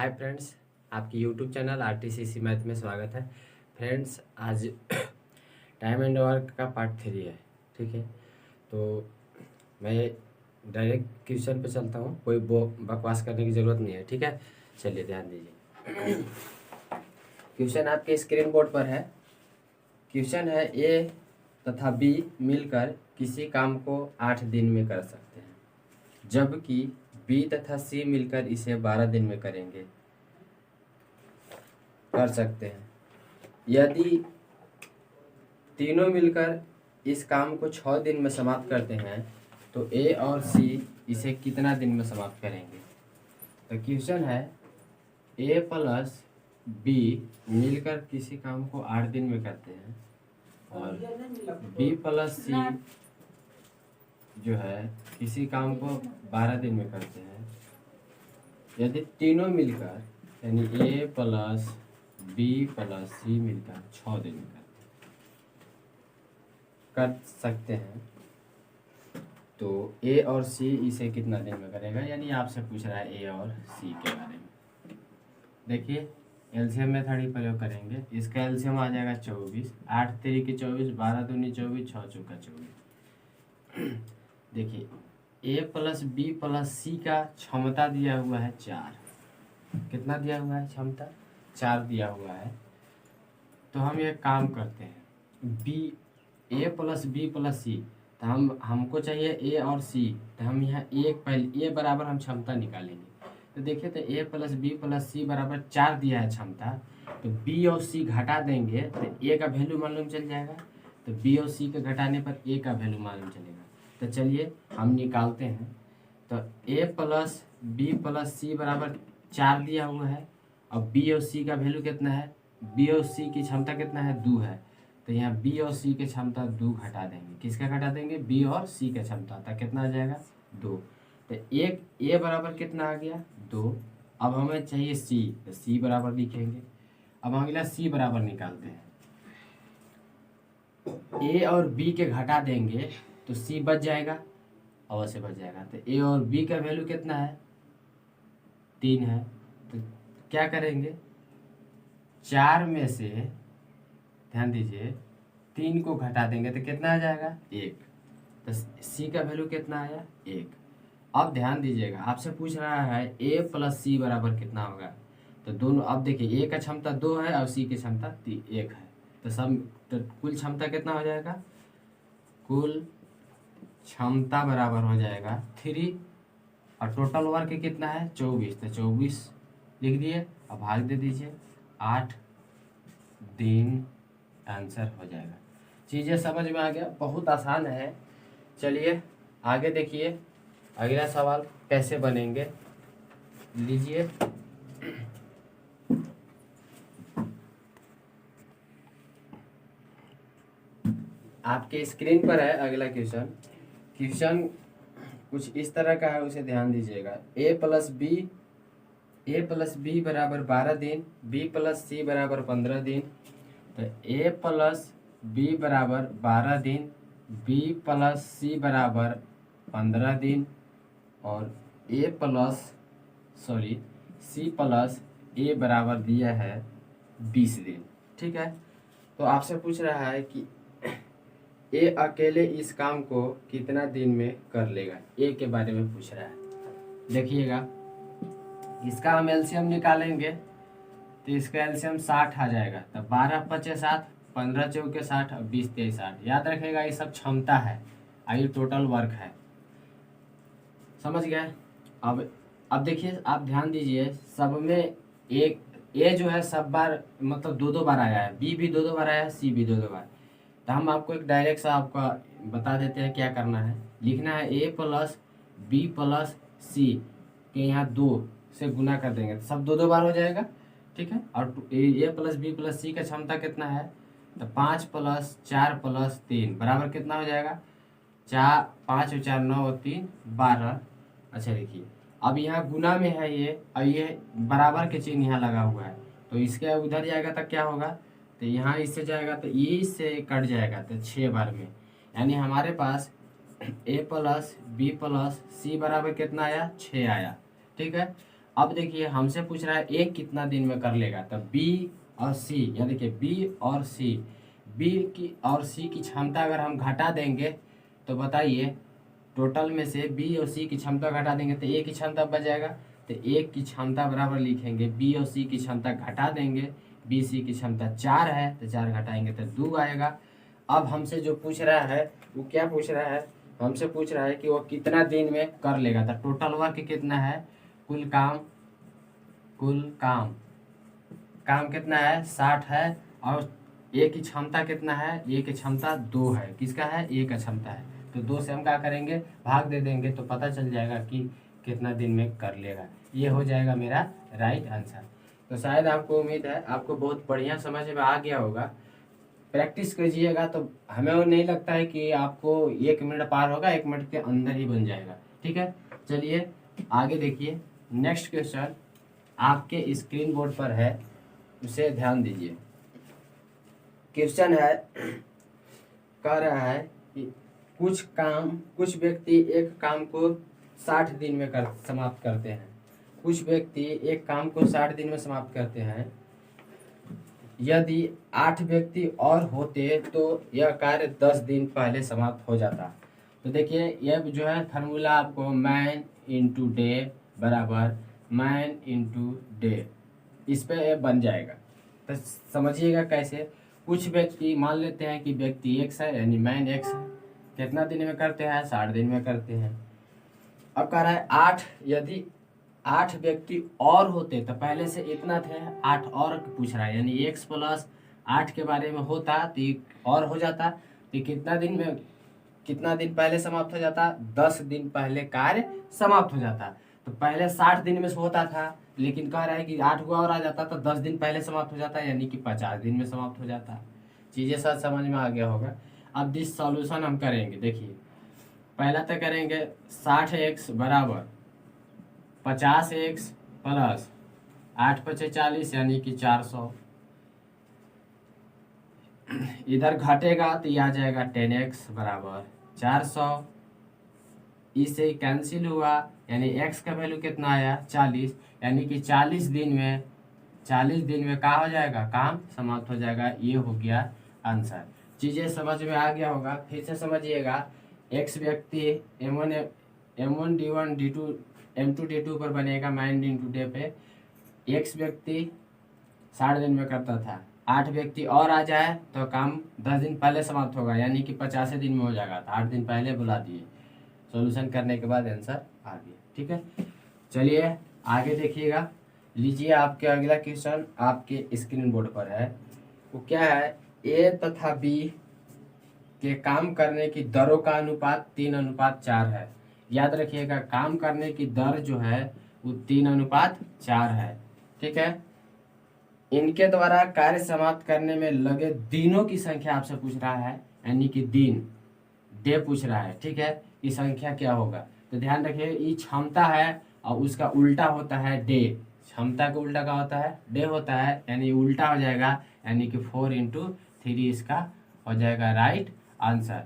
Hi friends, आपकी YouTube channel आरटीसीसी math में स्वागत है। फ्रेंड्स, आज टाइम एंड वर्क का पार्ट 3 है। ठीक है, तो मैं डायरेक्ट क्वेश्चन पे चलता हूँ, कोई बकवास करने की ज़रूरत नहीं है। ठीक है, चलिए ध्यान दीजिए। क्वेश्चन आपके स्क्रीन बोर्ड पर है। क्वेश्चन है ए तथा बी मिलकर किसी काम को 8 दिन में कर सकते हैं, जबकि बी तथा सी मिलकर इसे 12 दिन में कर सकते हैं। यदि तीनों मिलकर इस काम को 6 दिन में समाप्त करते हैं तो ए और सी इसे कितना दिन में समाप्त करेंगे। तो क्वेश्चन है ए प्लस बी मिलकर किसी काम को 8 दिन में करते हैं और बी प्लस सी जो है किसी काम को 12 दिन में करते हैं। यदि तीनों मिलकर यानी ए प्लस बी प्लस सी मिलकर 6 दिन में कर सकते हैं तो ए और सी इसे कितना दिन में करेगा। यानी आपसे पूछ रहा है ए और सी के बारे में। देखिए, एलसीएम मेथड ही प्रयोग करेंगे। इसका एलसीएम आ जाएगा 24, 8 3 24, 12 दूनी 24, 6 चौका 24। देखिए, ए प्लस बी प्लस सी का क्षमता दिया हुआ है 4। कितना दिया हुआ है क्षमता? 4 दिया हुआ है। तो हम ये काम करते हैं, बी ए प्लस बी प्लस सी, तो हमको चाहिए ए और सी। तो हम यहाँ पहले ए बराबर हम क्षमता निकालेंगे। तो देखिए, तो ए प्लस बी प्लस सी बराबर 4 दिया है क्षमता, तो बी और सी घटा देंगे तो ए का वैल्यू मालूम चल जाएगा। तो बी और सी के घटाने पर ए का वैल्यू मालूम चलेगा। तो चलिए हम निकालते हैं। तो ए प्लस बी प्लस सी बराबर 4 दिया हुआ है और बी और सी का वैल्यू कितना है? बी और सी की क्षमता कितना है? 2 है। तो यहाँ बी और सी की क्षमता 2 घटा देंगे। किसका घटा देंगे? बी और सी की क्षमता। तो कितना आ जाएगा? 2। तो एक ए बराबर कितना आ गया? 2। अब हमें चाहिए सी, तो सी बराबर लिखेंगे। अब हम अगला सी बराबर निकालते हैं। ए और बी के घटा देंगे तो सी बच जाएगा, अवश्य बच जाएगा। तो ए और बी का वैल्यू कितना है? 3 है। तो क्या करेंगे? 4 में से, ध्यान दीजिए, 3 को घटा देंगे तो कितना आ जाएगा? 1। तो सी का वैल्यू कितना आया? 1। अब ध्यान दीजिएगा, आपसे पूछ रहा है ए प्लस सी बराबर कितना होगा। तो दोनों, अब देखिए, ए का क्षमता 2 है और सी की क्षमता 1 है। तो कुल क्षमता कितना हो जाएगा? कुल क्षमता बराबर हो जाएगा 3 और टोटल वर्क कितना है? 24। तो 24 लिख दिए। अब भाग दे दीजिए, 8 दिन आंसर हो जाएगा। चीज़ें समझ में आ गया? बहुत आसान है। चलिए आगे देखिए, अगला सवाल कैसे बनेंगे, लीजिए। आपके स्क्रीन पर है अगला क्वेश्चन। क्वेश्चन कुछ इस तरह का है, उसे ध्यान दीजिएगा। ए प्लस बी बराबर 12 दिन, बी प्लस सी बराबर 15 दिन। तो ए प्लस बी बराबर 12 दिन, बी प्लस सी बराबर 15 दिन और सी प्लस ए बराबर दिया है 20 दिन। ठीक है, तो आपसे पूछ रहा है कि ए अकेले इस काम को कितना दिन में कर लेगा। ए के बारे में पूछ रहा है। देखिएगा, इसका हम एलसीएम निकालेंगे तो इसका एलसीएम 60 आ जाएगा। तो 12 5 7, 15 चौके 60 और 20 23 60। याद रखेगा, ये सब क्षमता है और ये टोटल वर्क है। समझ गए? अब देखिए, आप ध्यान दीजिए, सब में एक ए जो है सब बार मतलब 2 बार आया है, बी भी 2 बार आया है, सी भी 2 बार। तो हम आपको एक डायरेक्ट सा आपका बता देते हैं क्या करना है। लिखना है ए प्लस बी प्लस सी के यहाँ 2 से गुना कर देंगे तो सब 2 बार हो जाएगा। ठीक है, और ए प्लस बी प्लस सी का क्षमता कितना है? तो 5 प्लस 4 प्लस 3 बराबर कितना हो जाएगा? 5 और 4 9 और 3 12। अच्छा देखिए, अब यहाँ गुना में है ये, और ये बराबर के चिन्ह यहाँ लगा हुआ है, तो इसके उधर जाएगा तो क्या होगा? तो यहाँ इससे जाएगा तो ये इससे कट जाएगा, तो 6 बार में। यानी हमारे पास ए प्लस बी प्लस सी बराबर कितना आया? 6 आया। ठीक है, अब देखिए हमसे पूछ रहा है ए कितना दिन में कर लेगा, तो बी और सी, या देखिए बी और सी, बी की और सी की क्षमता अगर हम घटा देंगे तो बताइए टोटल में से बी और सी की क्षमता घटा देंगे तो ए की क्षमता बच जाएगा। तो ए की क्षमता बराबर लिखेंगे बी और सी की क्षमता घटा देंगे, बी सी की क्षमता 4 है तो 4 घटाएंगे तो 2 आएगा। अब हमसे जो पूछ रहा है वो क्या पूछ रहा है, हमसे पूछ रहा है कि वो कितना दिन में कर लेगा। तो टोटल वर्क कितना है, कुल काम काम कितना है 60 है, और ए की क्षमता कितना है, ए की क्षमता 2 है, किसका है, ए का क्षमता है। तो 2 से हम क्या करेंगे, भाग दे देंगे तो पता चल जाएगा कि कितना दिन में कर लेगा। ये हो जाएगा मेरा राइट आंसर। तो शायद आपको उम्मीद है आपको बहुत बढ़िया समझ में आ गया होगा। प्रैक्टिस कीजिएगा तो हमें वो नहीं लगता है कि आपको 1 मिनट पार होगा, 1 मिनट के अंदर ही बन जाएगा। ठीक है, चलिए आगे देखिए। नेक्स्ट क्वेश्चन आपके स्क्रीन बोर्ड पर है, उसे ध्यान दीजिए। क्वेश्चन है, कह रहा है कि कुछ व्यक्ति एक काम को 60 दिन में समाप्त करते हैं। कुछ व्यक्ति एक काम को 60 दिन में समाप्त करते हैं। यदि 8 व्यक्ति और होते तो यह कार्य 10 दिन पहले समाप्त हो जाता। तो देखिए यह जो है फार्मूला आपको मैन इंटू डे बराबर मैन इंटू डे, इस पे बन जाएगा। तो समझिएगा कैसे। कुछ व्यक्ति मान लेते हैं कि व्यक्ति एक्स है यानी मैन एक्स है, कितना दिन में करते हैं, 60 दिन में करते हैं। अब कह रहा है 8, यदि 8 व्यक्ति और होते तो पहले से इतना थे, 8 और पूछ रहा है यानी x प्लस 8 के बारे में होता तो और हो जाता, तो कितना दिन पहले समाप्त हो जाता, 10 दिन पहले कार्य समाप्त हो जाता। तो पहले 60 दिन में से होता था, लेकिन कह रहा है कि 8 को और आ जाता तो 10 दिन पहले समाप्त हो जाता, यानी कि 50 दिन में समाप्त हो जाता। चीज़ें सब समझ में आ गया होगा। अब दिस सॉल्यूशन हम करेंगे, देखिए पहला तो करेंगे 60x बराबर 50x प्लस 8 × 40 यानी कि 400, इधर घटेगा तो ये आ जाएगा 10x बराबर 400, इससे कैंसिल हुआ यानी x का वैल्यू कितना आया 40, यानी कि 40 दिन में क्या हो जाएगा, काम समाप्त हो जाएगा। ये हो गया आंसर। चीज़ें समझ में आ गया होगा। फिर से समझिएगा, x व्यक्ति m1 d1 d2 m2 d2 पर बनेगा माइन इंटू डे पे। x व्यक्ति 60 दिन में करता था, 8 व्यक्ति और आ जाए तो काम 10 दिन पहले समाप्त होगा, यानी कि 50 दिन में हो जाएगा। तो 8 दिन पहले बुला दिए, सॉल्यूशन करने के बाद आंसर आ गया। ठीक है, चलिए आगे देखिएगा। लीजिए आपके अगला क्वेश्चन आपके स्क्रीन बोर्ड पर है, वो क्या है, ए तथा बी के काम करने की दरों का अनुपात 3:4 है। याद रखिएगा काम करने की दर जो है वो 3:4 है। ठीक है, इनके द्वारा कार्य समाप्त करने में लगे दिनों की संख्या आपसे पूछ रहा है, यानी कि दिन डे पूछ रहा है। ठीक है, ये संख्या क्या होगा, तो ध्यान रखिए ये क्षमता है और उसका उल्टा होता है डे। क्षमता का उल्टा क्या होता है, डे होता है, यानी उल्टा हो जाएगा, यानी कि 4 × 3 इसका हो जाएगा राइट आंसर।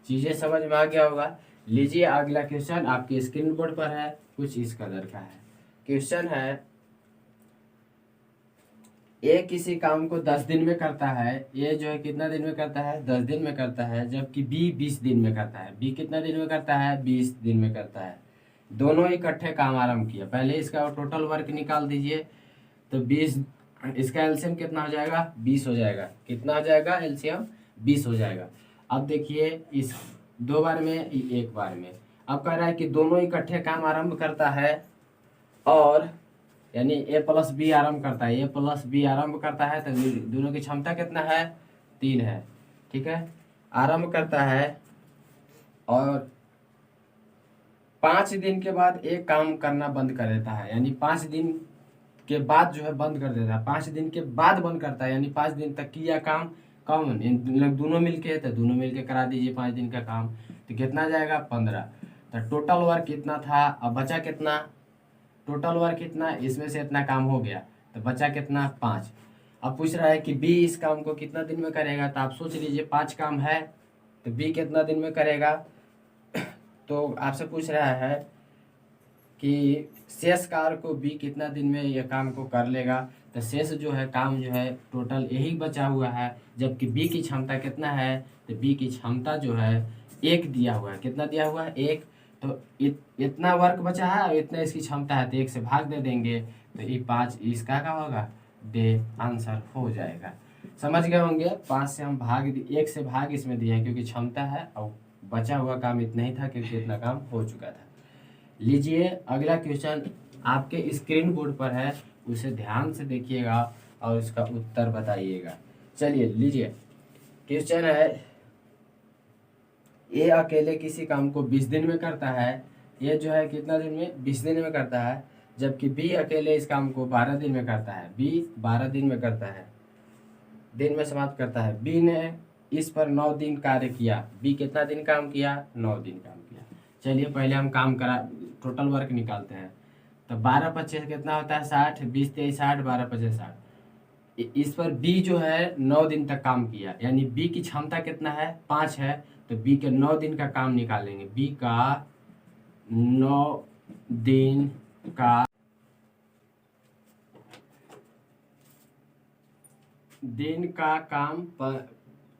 चीज़ें समझ में आ गया होगा। लीजिए अगला क्वेश्चन आपके स्क्रीन बोर्ड पर है, कुछ इस कदर का है। क्वेश्चन है, ए किसी काम को 10 दिन में करता है, ए जो है कितना दिन में करता है, 10 दिन में करता है, जबकि बी 20 दिन में करता है। बी कितना दिन में करता है, 20 दिन में करता है। दोनों इकट्ठे काम आरंभ किया। पहले इसका टोटल वर्क निकाल दीजिए, तो 20, इसका एलसीएम कितना हो जाएगा, 20 हो जाएगा। कितना हो जाएगा एलसीएम, 20 हो जाएगा। अब देखिए इस 2 बार में, 1 बार में। अब कह रहा है कि दोनों इकट्ठे काम आरंभ करता है, और यानी ए प्लस बी आरंभ करता है, ए प्लस बी आरंभ करता है, तो दोनों की क्षमता कितना है, 3 है। ठीक है, आरंभ करता है और 5 दिन के बाद एक काम करना बंद कर देता है, यानी 5 दिन के बाद जो है बंद कर देता है। 5 दिन के बाद बंद करता है, यानी 5 दिन तक किया काम कौन, इन लोग दोनों मिलके, तो दोनों मिलके करा दीजिए 5 दिन का काम। तो कितना जाएगा, 15। तो टोटल वर्क कितना था, अब बचा कितना, टोटल वर्क कितना, इसमें से इतना काम हो गया तो बचा कितना, 5। अब पूछ रहा है कि बी इस काम को कितना दिन में करेगा, तो आप सोच लीजिए 5 काम है तो बी कितना दिन में करेगा। तो आपसे पूछ रहा है कि शेष कार्य को बी कितना दिन में ये काम को कर लेगा। तो शेष जो है काम जो है टोटल यही बचा हुआ है, जबकि बी की क्षमता कितना है, तो बी की क्षमता जो है 1 दिया हुआ है। कितना दिया हुआ है? 1। तो इतना वर्क बचा है और इतना इसकी क्षमता है, तो 1 से भाग दे देंगे, तो ये 5 इसका क्या होगा? दे आंसर हो जाएगा। समझ गए होंगे। 5 से हम 1 से भाग इसमें दिए हैं क्योंकि क्षमता है, और बचा हुआ काम इतना ही था क्योंकि इतना काम हो चुका था। लीजिए अगला क्वेश्चन आपके स्क्रीन बोर्ड पर है, उसे ध्यान से देखिएगा और इसका उत्तर बताइएगा। चलिए लीजिए, क्वेश्चन है ए अकेले किसी काम को 20 दिन में करता है। ये जो है कितना दिन में? 20 दिन में करता है। जबकि बी अकेले इस काम को 12 दिन में करता है। बी 12 दिन में करता है, दिन में समाप्त करता है। बी ने इस पर 9 दिन कार्य किया। बी कितना दिन काम किया? 9 दिन काम किया। चलिए पहले हम काम करा टोटल वर्क निकालते हैं। तो 12 पच्चीस कितना होता है? 60। 20 23 60, 12 पच्चीस 60। इस पर बी जो है 9 दिन तक काम किया, यानी बी की क्षमता कितना है? 5 है। तो बी के 9 दिन का काम निकालेंगे। बी का 9 दिन का काम पर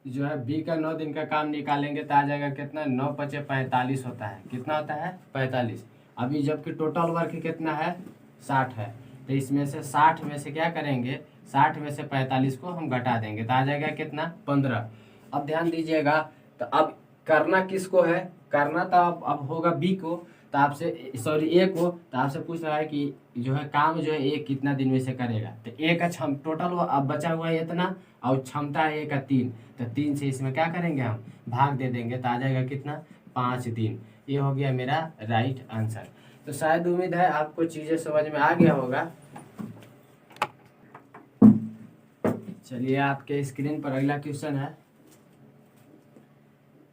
जो है बी का 9 दिन का काम निकालेंगे तो आ जाएगा कितना? 9 पचे 45 होता है। कितना होता है? 45। अभी जबकि टोटल वर्क कितना है? 60 है। तो इसमें से 60 में से क्या करेंगे? 60 में से 45 को हम घटा देंगे तो आ जाएगा कितना? 15। अब ध्यान दीजिएगा, तो अब करना किसको है? करना तो अब होगा बी को, तो आपसे सॉरी ए को, तो आपसे पूछ रहा है कि जो है काम जो है ए कितना दिन में से करेगा। तो ए का टोटल अब बचा हुआ है इतना, और क्षमता है ए का 3। तो 3 से इसमें क्या करेंगे? हम भाग दे देंगे तो आ जाएगा कितना? 5 दिन। ये हो गया मेरा राइट आंसर। तो शायद उम्मीद है आपको चीजें समझ में आ गया होगा। चलिए आपके स्क्रीन पर अगला क्वेश्चन है।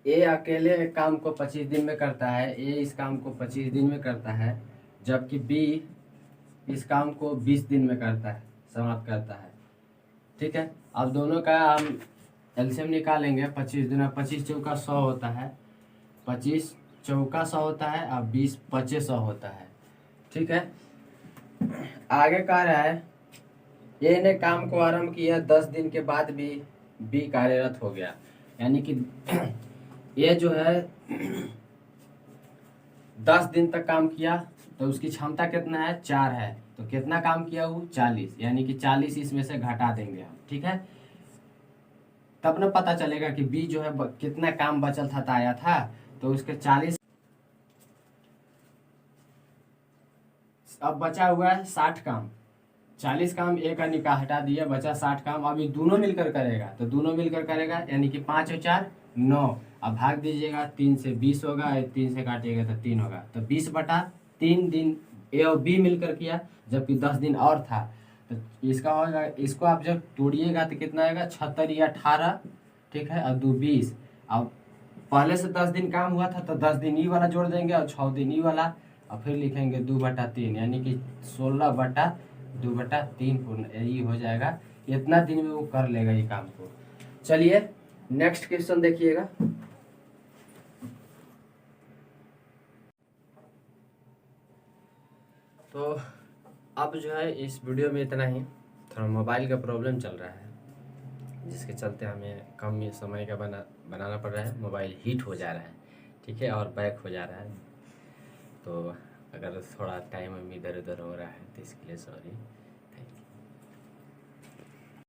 ए अकेले काम को 25 दिन में करता है। ए इस काम को 25 दिन में करता है, जबकि बी इस काम को 20 दिन में करता है, समाप्त करता है। ठीक है, अब दोनों का हम एलसीएम निकालेंगे। 25 दिन 25 चौका 100 होता है, 25 चौका 100 होता है, और 20 पचे 100 होता है। ठीक है, आगे कह रहा है ए ने काम को आरंभ किया, 10 दिन के बाद भी बी कार्यरत हो गया। यानी कि ये जो है 10 दिन तक काम किया, तो उसकी क्षमता कितना है? 4 है। तो कितना काम किया वो? 40। यानी कि 40 इसमें से घटा देंगे हम। ठीक है, तब ना पता चलेगा कि बी जो है कितना काम बचल था आया था। तो उसके 40, अब बचा हुआ है 60 काम। 40 काम ए का निकाह हटा दिया, बचा 60 काम। अब ये दोनों मिलकर करेगा, तो दोनों मिलकर करेगा, यानी कि 5 और 4 9। अब भाग दीजिएगा, 3 से 20 होगा, 3 से काटिएगा तो 3 होगा। तो 20/3 दिन ए और बी मिलकर किया, जबकि 10 दिन और था। तो इसका होगा, इसको आप जब तोड़िएगा तो कितना आएगा? 76 या 18। ठीक है, और 2 20। अब पहले से 10 दिन काम हुआ था तो 10 दिन ई वाला जोड़ देंगे और 6 दिन ई वाला, और फिर लिखेंगे 2/3, यानी कि 16/2/3 पूर्ण, यही हो जाएगा। इतना दिन में वो कर लेगा ये काम को। चलिए नेक्स्ट क्वेश्चन देखिएगा। तो अब जो है इस वीडियो में इतना ही। थोड़ा मोबाइल का प्रॉब्लम चल रहा है, जिसके चलते हमें कम समय का बनाना पड़ रहा है। मोबाइल हीट हो जा रहा है, ठीक है, और बैक हो जा रहा है। तो अगर थोड़ा टाइम में इधर उधर हो रहा है तो इसके लिए सॉरी।